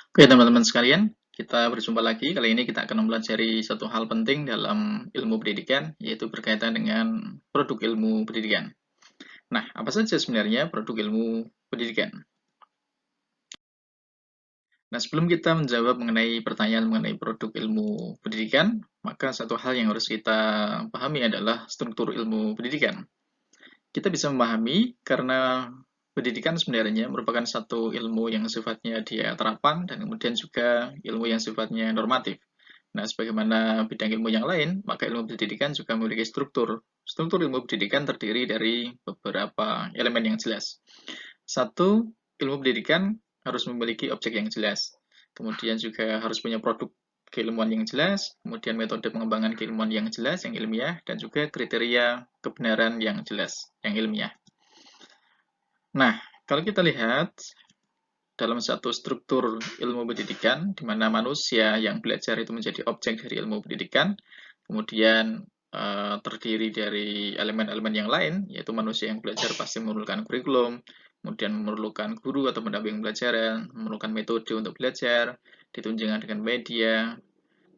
Oke, teman-teman sekalian, kita berjumpa lagi. Kali ini kita akan mempelajari satu hal penting dalam ilmu pendidikan, yaitu berkaitan dengan produk ilmu pendidikan. Nah, apa saja sebenarnya produk ilmu pendidikan? Nah, sebelum kita menjawab mengenai pertanyaan mengenai produk ilmu pendidikan, maka satu hal yang harus kita pahami adalah struktur ilmu pendidikan. Kita bisa memahami karena pendidikan sebenarnya merupakan satu ilmu yang sifatnya dia terapan dan kemudian juga ilmu yang sifatnya normatif. Nah, sebagaimana bidang ilmu yang lain, maka ilmu pendidikan juga memiliki struktur. Struktur ilmu pendidikan terdiri dari beberapa elemen yang jelas. Satu, ilmu pendidikan harus memiliki objek yang jelas. Kemudian juga harus punya produk keilmuan yang jelas, kemudian metode pengembangan keilmuan yang jelas, yang ilmiah, dan juga kriteria kebenaran yang jelas, yang ilmiah. Nah, kalau kita lihat dalam satu struktur ilmu pendidikan, di mana manusia yang belajar itu menjadi objek dari ilmu pendidikan, kemudian terdiri dari elemen-elemen yang lain, yaitu manusia yang belajar pasti memerlukan kurikulum, kemudian memerlukan guru atau pendamping pembelajaran, memerlukan metode untuk belajar, ditunjukkan dengan media,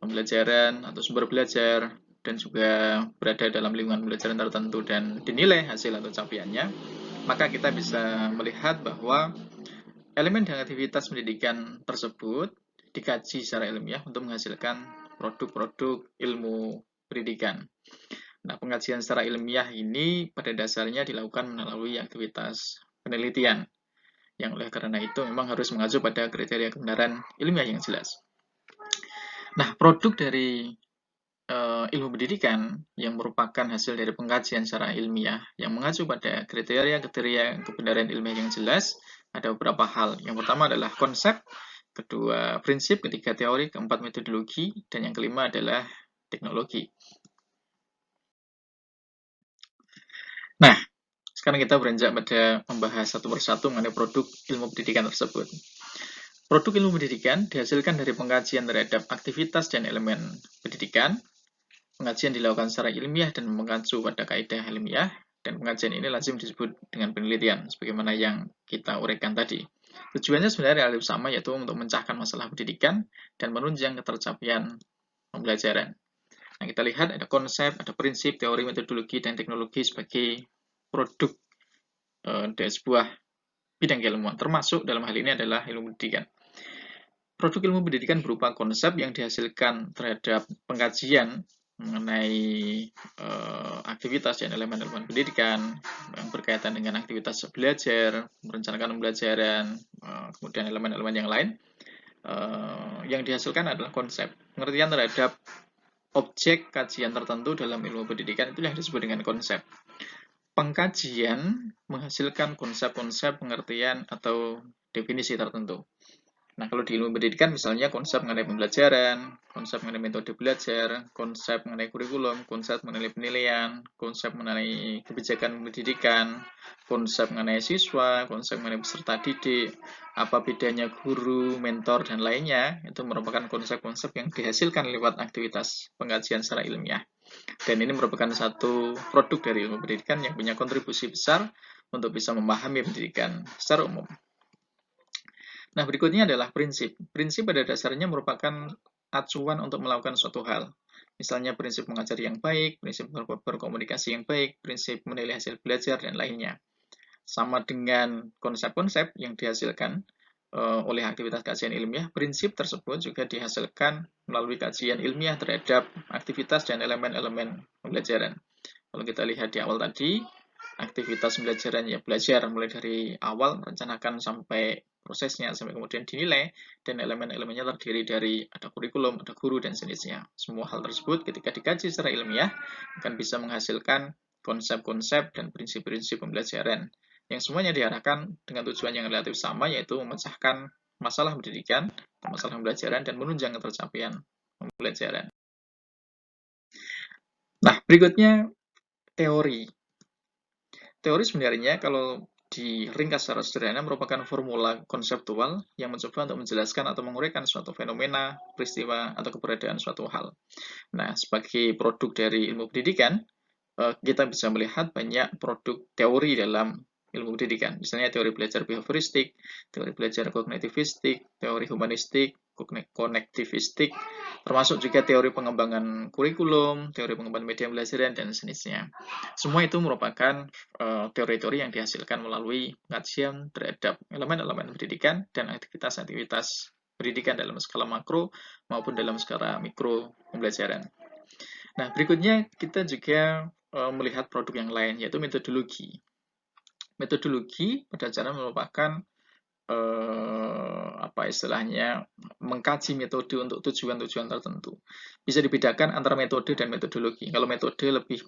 pembelajaran atau sumber belajar, dan juga berada dalam lingkungan pembelajaran tertentu dan dinilai hasil atau capaiannya, maka kita bisa melihat bahwa elemen dan aktivitas pendidikan tersebut dikaji secara ilmiah untuk menghasilkan produk-produk ilmu pendidikan. Nah, pengajian secara ilmiah ini pada dasarnya dilakukan melalui aktivitas penelitian, yang oleh karena itu memang harus mengacu pada kriteria kebenaran ilmiah yang jelas. Nah, produk dari ilmu pendidikan yang merupakan hasil dari pengkajian secara ilmiah yang mengacu pada kriteria-kriteria kebenaran ilmiah yang jelas, ada beberapa hal. Yang pertama adalah konsep, kedua prinsip, ketiga teori, keempat metodologi, dan yang kelima adalah teknologi. Nah, sekarang kita beranjak pada membahas satu persatu mengenai produk ilmu pendidikan tersebut. Produk ilmu pendidikan dihasilkan dari pengkajian terhadap aktivitas dan elemen pendidikan. Pengajian dilakukan secara ilmiah dan mengacu pada kaidah ilmiah, dan pengajian ini lazim disebut dengan penelitian, sebagaimana yang kita uraikan tadi. Tujuannya sebenarnya relatif sama, yaitu untuk memecahkan masalah pendidikan dan menunjang ketercapaian pembelajaran. Nah, kita lihat ada konsep, ada prinsip, teori, metodologi, dan teknologi sebagai produk dari sebuah bidang keilmuan, termasuk dalam hal ini adalah ilmu pendidikan. Produk ilmu pendidikan berupa konsep yang dihasilkan terhadap pengkajian mengenai aktivitas dan elemen-elemen pendidikan yang berkaitan dengan aktivitas belajar, merencanakan pembelajaran, kemudian elemen-elemen yang lain. Yang dihasilkan adalah konsep. Pengertian terhadap objek kajian tertentu dalam ilmu pendidikan itu yang disebut dengan konsep. Pengkajian menghasilkan konsep-konsep pengertian atau definisi tertentu. Nah, kalau di ilmu pendidikan misalnya konsep mengenai pembelajaran, konsep mengenai metode belajar, konsep mengenai kurikulum, konsep mengenai penilaian, konsep mengenai kebijakan pendidikan, konsep mengenai siswa, konsep mengenai peserta didik, apa bedanya guru, mentor, dan lainnya, itu merupakan konsep-konsep yang dihasilkan lewat aktivitas pengkajian secara ilmiah. Dan ini merupakan satu produk dari ilmu pendidikan yang punya kontribusi besar untuk bisa memahami pendidikan secara umum. Nah, berikutnya adalah prinsip. Prinsip pada dasarnya merupakan acuan untuk melakukan suatu hal. Misalnya prinsip mengajar yang baik, prinsip berkomunikasi yang baik, prinsip menilai hasil belajar, dan lainnya. Sama dengan konsep-konsep yang dihasilkan oleh aktivitas kajian ilmiah, prinsip tersebut juga dihasilkan melalui kajian ilmiah terhadap aktivitas dan elemen-elemen pembelajaran. Kalau kita lihat di awal tadi, aktivitas pembelajaran ya belajar mulai dari awal merencanakan sampai prosesnya, sampai kemudian dinilai, dan elemen-elemennya terdiri dari ada kurikulum, ada guru, dan sejenisnya. Semua hal tersebut ketika dikaji secara ilmiah akan bisa menghasilkan konsep-konsep dan prinsip-prinsip pembelajaran yang semuanya diarahkan dengan tujuan yang relatif sama, yaitu memecahkan masalah pendidikan, masalah pembelajaran, dan menunjang ketercapaian pembelajaran. Nah, berikutnya teori. Teori sebenarnya kalau diringkas secara sederhana merupakan formula konseptual yang mencoba untuk menjelaskan atau menguraikan suatu fenomena, peristiwa, atau keberadaan suatu hal. Nah, sebagai produk dari ilmu pendidikan, kita bisa melihat banyak produk teori dalam ilmu pendidikan. Misalnya teori belajar behavioristik, teori belajar kognitivistik, teori humanistik, konektivistik, termasuk juga teori pengembangan kurikulum, teori pengembangan media pembelajaran, dan sejenisnya. Semua itu merupakan teori-teori yang dihasilkan melalui pengajian terhadap elemen-elemen pendidikan dan aktivitas-aktivitas pendidikan dalam skala makro maupun dalam skala mikro pembelajaran. Nah, berikutnya kita juga melihat produk yang lain, yaitu metodologi. Metodologi pada cara merupakan apa istilahnya, mengkaji metode untuk tujuan-tujuan tertentu. Bisa dibedakan antara metode dan metodologi. Kalau metode lebih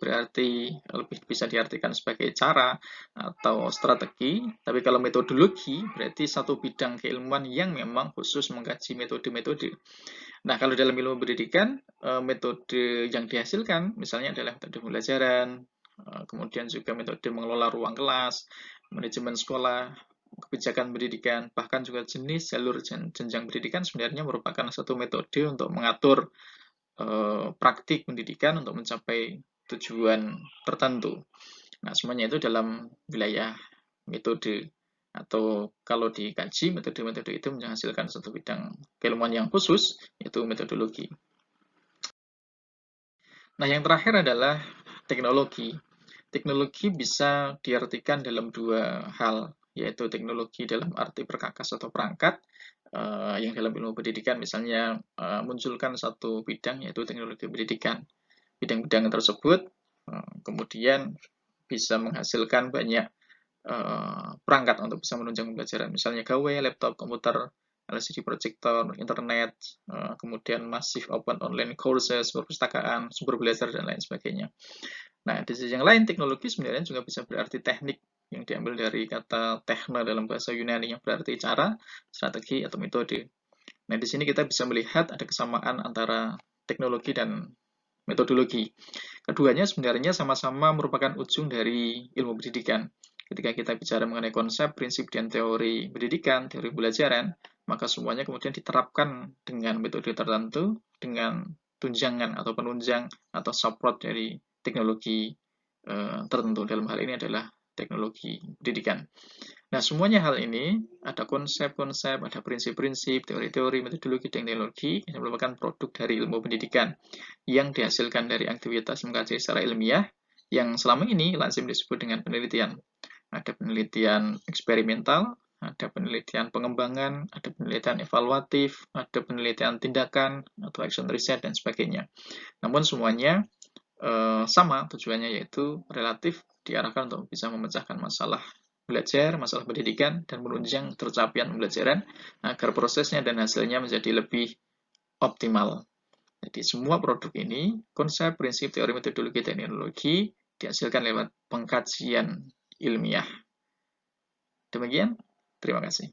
bisa diartikan sebagai cara atau strategi, tapi kalau metodologi berarti satu bidang keilmuan yang memang khusus mengkaji metode-metode. Nah, kalau dalam ilmu pendidikan, metode yang dihasilkan misalnya adalah metode pembelajaran, kemudian juga metode mengelola ruang kelas, manajemen sekolah, kebijakan pendidikan, bahkan juga jenis jalur jenjang pendidikan sebenarnya merupakan satu metode untuk mengatur praktik pendidikan untuk mencapai tujuan tertentu. Nah, semuanya itu dalam wilayah metode, atau kalau dikaji metode-metode itu menghasilkan satu bidang keilmuan yang khusus, yaitu metodologi. Nah, yang terakhir adalah teknologi. Teknologi bisa diartikan dalam dua hal, yaitu teknologi dalam arti perkakas atau perangkat, yang dalam ilmu pendidikan misalnya munculkan satu bidang, yaitu teknologi pendidikan. Bidang-bidang tersebut kemudian bisa menghasilkan banyak perangkat untuk bisa menunjang pembelajaran, misalnya gawai, laptop, komputer, LCD projector, internet, kemudian massive open online courses, perpustakaan, sumber belajar, dan lain sebagainya. Nah, di sisi yang lain, teknologi sebenarnya juga bisa berarti teknik, yang diambil dari kata techno dalam bahasa Yunani, yang berarti cara, strategi, atau metode. Nah, di sini kita bisa melihat ada kesamaan antara teknologi dan metodologi. Keduanya sebenarnya sama-sama merupakan ujung dari ilmu pendidikan. Ketika kita bicara mengenai konsep, prinsip, dan teori pendidikan, teori pembelajaran, maka semuanya kemudian diterapkan dengan metode tertentu, dengan tunjangan atau penunjang atau support dari teknologi tertentu. Dalam hal ini adalah teknologi pendidikan. Nah, semuanya hal ini, ada konsep-konsep, ada prinsip-prinsip, teori-teori, metodologi, dan teknologi yang merupakan produk dari ilmu pendidikan yang dihasilkan dari aktivitas mengkaji secara ilmiah yang selama ini lazim disebut dengan penelitian. Ada penelitian eksperimental, ada penelitian pengembangan, ada penelitian evaluatif, ada penelitian tindakan atau action research, dan sebagainya. Namun semuanya sama tujuannya, yaitu relatif diarahkan untuk bisa memecahkan masalah belajar, masalah pendidikan, dan menunjang tercapaian pembelajaran agar prosesnya dan hasilnya menjadi lebih optimal. Jadi semua produk ini, konsep, prinsip, teori, metodologi, dan teknologi dihasilkan lewat pengkajian ilmiah. Demikian, terima kasih.